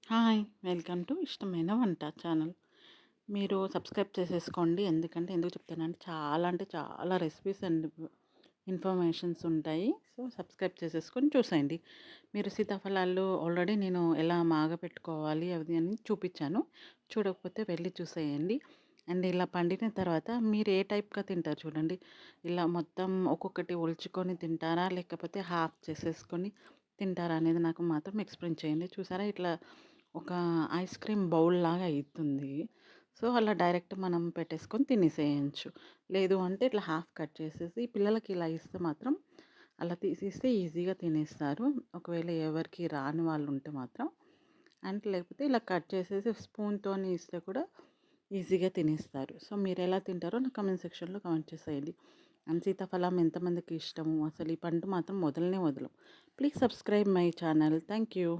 Hi! Welcome to ఇష్టమైన వంట channel. మీరు సబ్స్క్రైబ్ చేసేసుకోండి. ఎందుకు చెప్తానంటే అంటే చాలా రెసిపీస్ అండ్ ఇన్ఫర్మేషన్స్ ఉంటాయి. సో, సబ్స్క్రైబ్ చేసేసుకొని చూసేయండి. మీరు సీతాఫలాలు ఆల్రెడీ నేను ఎలా మాగపెట్టుకోవాలి అది అని చూపిచ్చాను. చూడకపోతే వెళ్ళి చూసేయండి. అండ్ ఇలా పండిన తర్వాత మీరు ఏ టైప్‌గా తింటారు చూడండి. ఇలా మొత్తం ఒక్కొక్కటి ఒలుచుకొని తింటారా? లేకపోతే హాఫ్ చేసేసుకొని తింటారా? అనేది నాకు మాత్రం ఎక్స్‌ప్లెయిన్ చేయండి. చూసారా ఇట్లా ఒక ఐస్ క్రీమ్ బౌల్‌లాగా అయితుంది. సో, అలా డైరెక్ట్ మనం పెట్టేసుకొని తినేసేయొచ్చు. లేదు అంటే ఇట్లా హాఫ్ కట్ చేసేసి పిల్లలకి ఇలా ఇస్తే మాత్రం అలా తీసిస్తే ఈజీగా తినేస్తారు. ఒకవేళ ఎవరికీ రాని వాళ్ళు ఉంటే మాత్రం అండ్ లేకపోతే ఇలా కట్ చేసేసి స్పూన్‌తోని ఇస్తే కూడా ఈజీగా తినేస్తారు. సో, మీరెలా తింటారో నాకు కామెంట్ సెక్షన్‌లో కామెంట్ చేసేయండి. అండ్ సీతాఫలం ఎంతమందికి ఇష్టము? అసలు ఈ పండు మాత్రం వదలనే వదలం. Please subscribe my channel. Thank you.